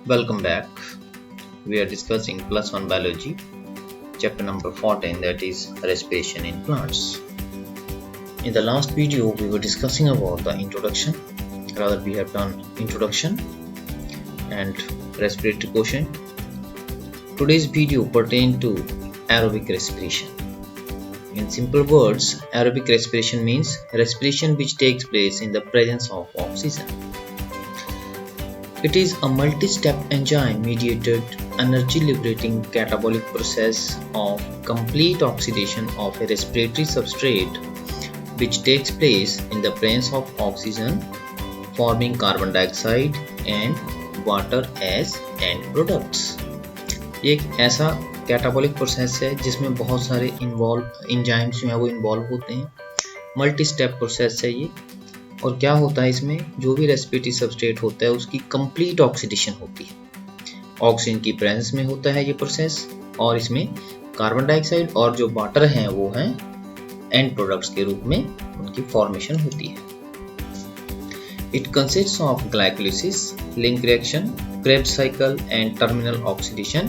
Welcome back. We are discussing plus one biology, chapter number 14, that is respiration in plants. In the last video, we were discussing about the introduction. Rather, we have done introduction and respiratory quotient. Today's video pertains to aerobic respiration. In simple words, aerobic respiration means respiration which takes place in the presence of oxygen. It is a multi-step enzyme-mediated energy-liberating catabolic process of complete oxidation of a respiratory substrate which takes place in the presence of oxygen, forming carbon dioxide and water as end products. ये एक ऐसा catabolic process है जिसमें बहुत सारे enzymes जो हैं वो इन्वॉल्व होते हैं। मल्टी स्टेप प्रोसेस है ये। और क्या होता है इसमें, जो भी रेस्पिरेटरी सबस्ट्रेट होता है उसकी कंप्लीट ऑक्सीडेशन होती है। ऑक्सीजन की प्रेजेंस में होता है ये प्रोसेस और इसमें कार्बन डाइऑक्साइड और जो वाटर हैं वो हैं एंड प्रोडक्ट्स के रूप में उनकी फॉर्मेशन होती है। It consists of glycolysis, link reaction, Krebs cycle and terminal oxidation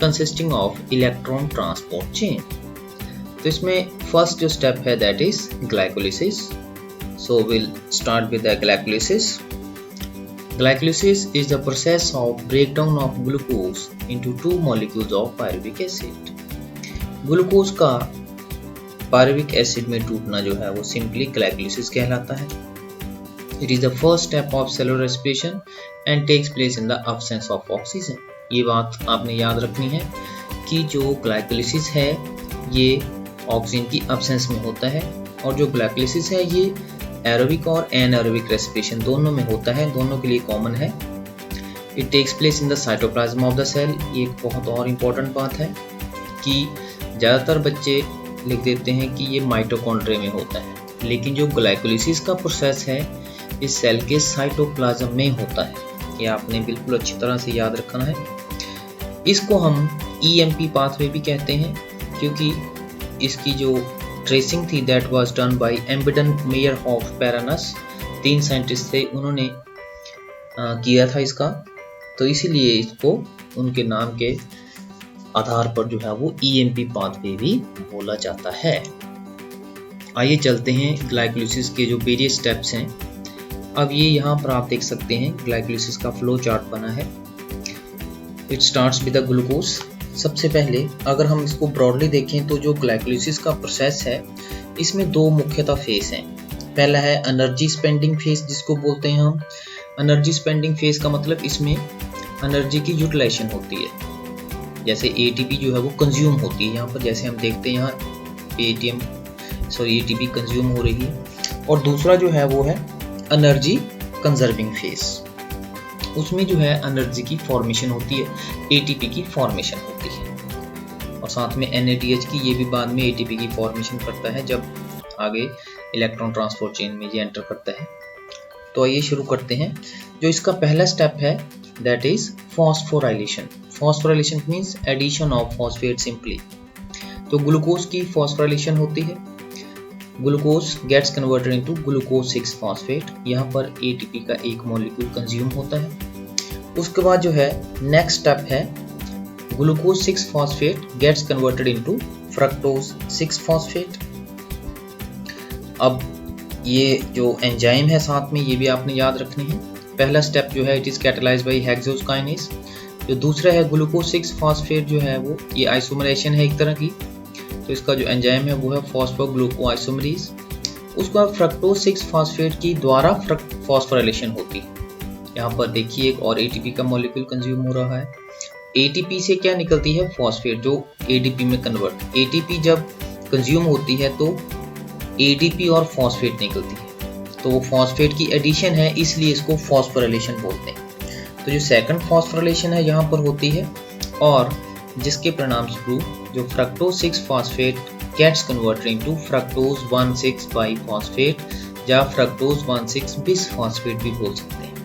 consisting of electron transport chain. तो इसमें फर्स्ट जो स्टेप है that is glycolysis. So we'll start with the glycolysis. Glycolysis is the process of breakdown of glucose into two molecules of pyruvic acid. Glucose का pyruvic acid में टूटना जो है वो सिंपली ग्लाइकोलिसिस कहलाता है। It is the first step of cellular respiration and takes place in the absence of oxygen. ये बात आपने याद रखनी है कि जो ग्लाइकोलिसिस है ये ऑक्सीजन की अब्सेंस में होता है और जो ग्लाइकोलिसिस है ये एरोबिक और एनारोबिक रेस्पिरेशन दोनों में होता है, दोनों के लिए कॉमन है। It takes place in the cytoplasm of the cell. ये एक बहुत और इम्पोर्टेंट बात है कि ज़्यादातर बच्चे लिख देते हैं कि ये माइटोकॉन्ड्रिया में होता है, लेकिन जो ग्लाइकोलिसिस का प्रोसेस है इस सेल के साइटोप्लाज्म में होता है। ये आपने बिल्कुल अच्छी तरह से याद रखना है। इसको हम EMP पाथवे भी कहते हैं क्योंकि इसकी जो ट्रेसिंग थी that was done by Embden Meyerhof Parnas. 3 scientist थे, उन्होंने किया था इसका, तो इसीलिए इसको उनके नाम के आधार पर जो है वो EMP पाथवे भी बोला जाता है। आइए चलते हैं ग्लाइकोलिसिस के जो वेरियस स्टेप्स हैं। अब ये यहाँ पर आप देख सकते हैं ग्लाइकोलिसिस का फ्लो चार्ट बना है। It starts with the glucose. सबसे पहले अगर हम इसको ब्रॉडली देखें तो जो ग्लाइकोलिसिस का प्रोसेस है इसमें दो मुख्यतः फेज हैं। पहला है एनर्जी स्पेंडिंग फेज जिसको बोलते हैं हम। एनर्जी स्पेंडिंग फेज का मतलब इसमें एनर्जी की यूटिलाइजेशन होती है, जैसे ATP जो है वो कंज्यूम होती है। यहाँ पर जैसे हम देखते हैं यहाँ ATP कंज्यूम हो रही है। और दूसरा जो है वो है एनर्जी कंजर्विंग फेज। उसमें जो है एनर्जी की फॉर्मेशन होती है, ATP की फॉर्मेशन होती है और साथ में NADH की, ये भी बाद में ATP की फॉर्मेशन करता है जब आगे इलेक्ट्रॉन ट्रांसपोर्ट चेन में ये एंटर करता है। तो आइए शुरू करते हैं। जो इसका पहला स्टेप है that is phosphorylation. Phosphorylation means addition of phosphate simply. तो ग्लूकोज की फॉस्फोराइलेशन होती है। Glucose gets converted into glucose 6 phosphate. यहाँ पर ATP का एक मॉलिक्यूल कंज्यूम होता है। उसके बाद जो है नेक्स्ट स्टेप है glucose 6 phosphate gets converted into fructose 6 phosphate. अब ये जो एंजाइम है साथ में ये भी आपने याद रखने हैं। पहला स्टेप जो है it is catalysed by hexokinase. जो दूसरा है ग्लूकोज 6 फॉस्फेट जो है वो ये आइसोमरेशन है एक तरह की, तो इसका जो एंजाइम है वो है फॉस्फोग्लूकोआइसोमरेज। उसके बाद फ्रक्टोज 6 फॉस्फेट की द्वारा फॉस्फोराइलेशन होती है। यहाँ पर देखिए एक और ATP का मॉलिक्यूल कंज्यूम हो रहा है। ATP से क्या निकलती है, फॉस्फेट जो ADP में कन्वर्ट। ATP जब कंज्यूम होती है तो ADP और फॉस्फेट निकलती है, तो वो फॉस्फेट की एडिशन है इसलिए इसको फॉस्फोराइलेशन बोलते हैं। तो जो सेकंड फॉस्फोराइलेशन है यहाँ पर होती है और जिसके परिणाम स्वरूप जो fructose 6 phosphate gets converted into fructose 1,6 biphosphate या फ्रक्टोज 1,6 बिस फॉस्फेट भी बोल सकते हैं।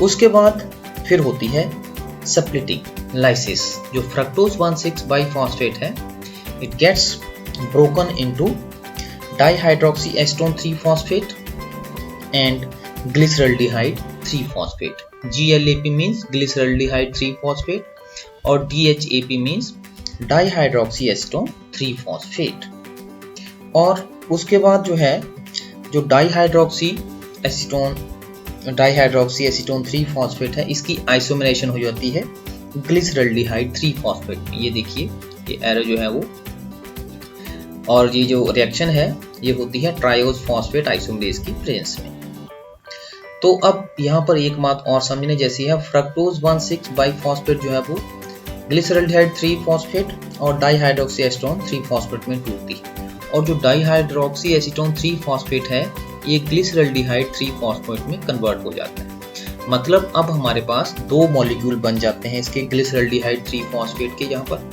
उसके बाद फिर होती है स्प्लिटिंग लाइसिस। जो फ्रक्टोज 1,6 बाइफॉस्फेट है it gets broken into dihydroxy acetone 3 phosphate and glyceraldehyde 3-phosphate. GLAP means glyceraldehyde 3-phosphate और DHAP means dihydroxyacetone 3-phosphate. और उसके बाद जो है जो डाईहाइड्रोक्सी एसीटोन 3-phosphate है, इसकी आइसोमरेशन हो जाती है ग्लिसरल्डिहाइड 3-phosphate में. ये देखिए ये एरो जो है वो, और ये जो रिएक्शन है ये होती है ट्रायोज फॉस्फेट आइसोमरेज की प्रेजेंस में. तो अब यहाँ पर एक बात और समझने जैसी है, फ्रक्टोज 1,6-बाइफॉस्फेट जो है वो ग्लिसरल्डिहाइड 3-phosphate और डाईहाइड्रोक्सी एसीटोन 3-phosphate में टूटती है. और जो डाईहाइड्रोक्सी एसीटोन 3-phosphate है ये ग्लिसरल्डिहाइड 3-phosphate में कन्वर्ट हो जाता है. मतलब अब हमारे पास दो मॉलिक्यूल बन जाते हैं इसके ग्लिसरल्डिहाइड 3-phosphate के. यहाँ पर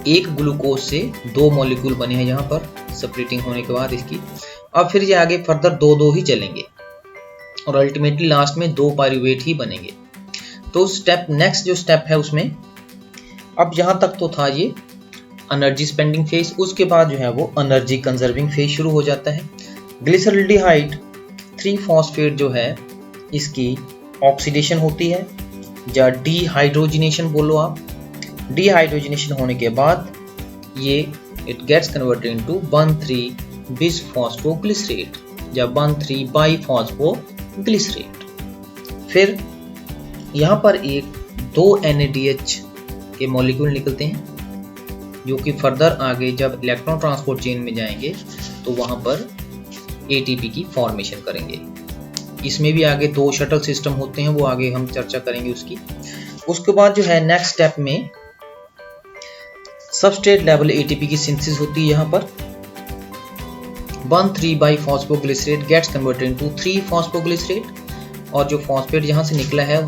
एक ग्लूकोज से दो मॉलिक्यूल बने हैं यहाँ पर सेपरेटिंग होने के बाद इसकी. अब फिर ये आगे फर्दर दो ही चलेंगे और अल्टीमेटली लास्ट में 2 पाइरूवेट ही बनेंगे. तो स्टेप नेक्स्ट जो स्टेप है उसमें, अब यहाँ तक तो था ये एनर्जी स्पेंडिंग फेज, उसके बाद जो है वो एनर्जी कंजर्विंग फेज शुरू हो जाता है. ग्लिसरल्डिहाइड 3-phosphate जो है इसकी ऑक्सीडेशन होती है या डीहाइड्रोजिनेशन बोलो आप. डीहाइड्रोजिनेशन होने के बाद ये इट गेट्स कन्वर्टेड इनटू 1,3-बिसफॉस्फोग्लिसरेट या 1,3-बाइफॉस्फोग्लिसरेट. फिर यहाँ पर एक 2 NADH के मॉलिक्यूल निकलते हैं जो कि फर्दर आगे जब इलेक्ट्रॉन ट्रांसपोर्ट चेन में जाएंगे तो वहाँ पर ATP की फॉर्मेशन करेंगे. इसमें भी आगे 2 शटल सिस्टम होते हैं, वो आगे हम चर्चा करेंगे उसकी. उसके बाद जो है नेक्स्ट स्टेप में सबस्ट्रेट लेवल ATP की सिंथेसिस होती है. यहाँ पर 1,3-बाइफॉस्फोग्लिसरेट गेट्स कन्वर्टेड इनटू 3-phosphoglycerate और जो फॉस्फेट यहाँ से निकला है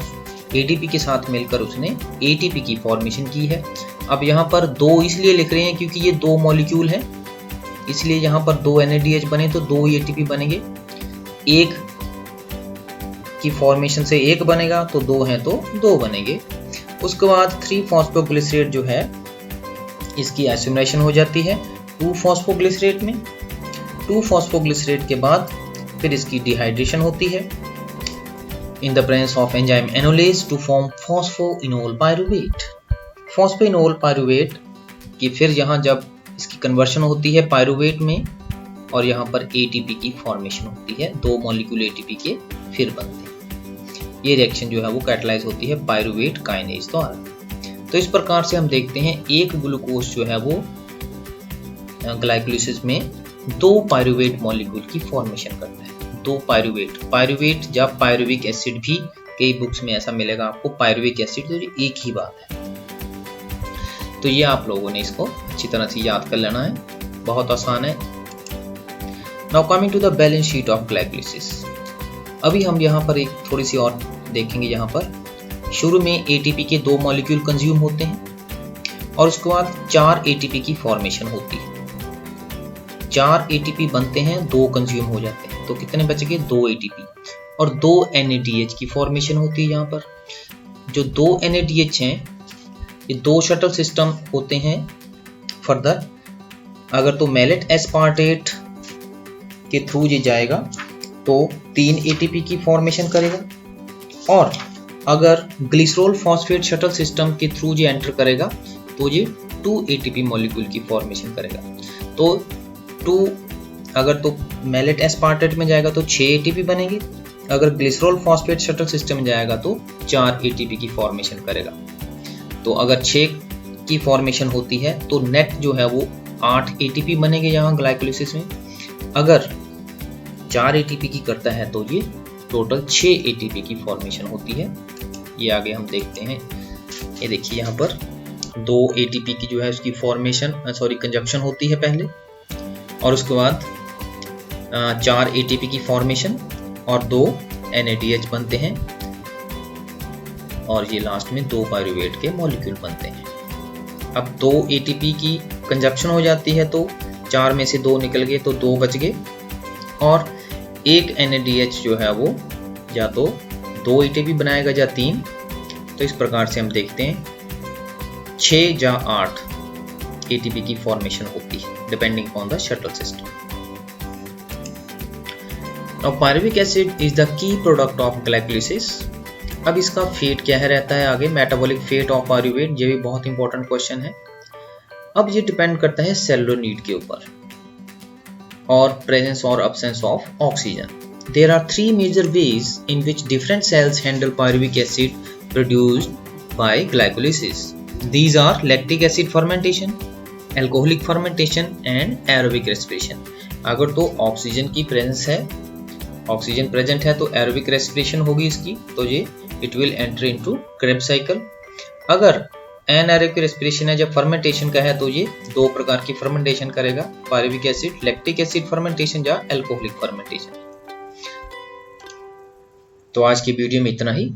ADP के साथ मिलकर उसने ATP की फॉर्मेशन की है. अब यहाँ पर 2 इसलिए लिख रहे हैं क्योंकि ये 2 मॉलिक्यूल हैं, इसलिए यहाँ पर 2 NADH बने तो 2 ही ATP बनेंगे. एक की फॉर्मेशन से एक बनेगा तो 2 हैं तो 2 बनेंगे. उसके बाद 3-phosphoglycerate जो है इसकी आइसोमरेशन हो जाती है 2-phosphoglycerate में. 2-phosphoglycerate के बाद फिर इसकी डिहाइड्रेशन होती है in the presence of enzyme enolase to form phosphoenol pyruvate. Phosphoenol pyruvate की फिर यहाँ जब इसकी कन्वर्शन होती है पायरुवेट में और यहाँ पर ATP की फॉर्मेशन होती है, 2 मॉलिक्यूल ATP के फिर बनते हैं. ये रिएक्शन जो है वो कैटलाइज होती है पायरुवेट काइनेज द्वारा. तो इस प्रकार से हम देखते हैं एक ग्लूकोज जो है वो ग्लाइकोलिसिस में 2 पायरुवेट मॉलिक्यूल की फॉर्मेशन करता है. 2 पायरुवेट या पायरुविक एसिड भी कई बुक्स में ऐसा मिलेगा आपको, पायरुविक एसिड तो एक ही बात है. तो ये आप लोगों ने इसको अच्छी तरह से याद कर लेना है, बहुत आसान है. Now coming to the balance sheet of glycolysis. अभी हम यहाँ पर एक थोड़ी सी और देखेंगे. यहाँ पर शुरू में ATP के 2 मॉलिक्यूल कंज्यूम होते हैं और उसके बाद 4 ATP की फॉर्मेशन होती है. 4 ATP बनते हैं, 2 कंज्यूम हो जाते हैं, तो कितने बच गए 2 ATP और 2 NADH की फॉर्मेशन होती है. यहाँ पर जो 2 NADH हैं ये 2 शटल सिस्टम होते हैं. फर्दर अगर तो मैलेट एस्पार्टेट के थ्रू ये जाएगा तो 3 ATP की फॉर्मेशन करेगा और अगर ग्लिसरॉल फॉस्फेट शटल सिस्टम के थ्रू ये एंटर करेगा तो ये 2 ATP मॉलिक्यूल की फॉर्मेशन करेगा. तो 2 अगर तो मैलेट एस्पार्टेट में जाएगा तो 6 ATP बनेगी, अगर ग्लिसरॉल फॉस्फेट शटल सिस्टम में जाएगा तो 4 ATP की फॉर्मेशन करेगा. तो अगर 6 की फॉर्मेशन होती है तो नेट जो है वो 8 ATP बनेंगे यहाँ ग्लाइकोलिसिस में. अगर 4 ATP की करता है तो ये टोटल 6 ATP की फॉर्मेशन होती है. ये आगे हम देखते हैं. ये देखिए यहाँ पर 2 ATP की जो है उसकी फॉर्मेशन कंजक्शन होती है पहले और उसके बाद 4 ATP की फॉर्मेशन और 2 NADH बनते हैं और ये लास्ट में 2 पायरुवेट के मॉलिक्यूल बनते हैं. अब 2 ATP की कंजक्शन हो जाती है तो 4 में से 2 निकल गए तो 2 बच गए और एक NADH जो है वो या तो 2 ATP बनाएगा या 3. तो इस प्रकार से हम देखते हैं 6 या 8 ATP की फॉर्मेशन होती है depending on the shuttle system. अब pyruvic acid is the key product of glycolysis. अब इसका फेट क्या है रहता है आगे, मेटाबॉलिक फेट ऑफ पायरुवेट, ये भी बहुत इंपॉर्टेंट क्वेश्चन है। अब ये डिपेंड करता है सेलुलर नीड के ऊपर और प्रेजेंस और absence of oxygen. There are three major ways in which different cells handle pyruvic acid produced by glycolysis. These are lactic acid fermentation, alcoholic fermentation and aerobic respiration. अगर तो oxygen की presence है, oxygen present है तो aerobic respiration होगी इसकी, तो ये it will enter into Krebs cycle. अगर एनाएरोबिक रेस्पिरेशन है, जब फर्मेंटेशन का है, तो ये दो प्रकार की फर्मेंटेशन करेगा, pyruvic acid lactic acid fermentation या अल्कोहलिक फर्मेंटेशन। तो आज की वीडियो में इतना ही।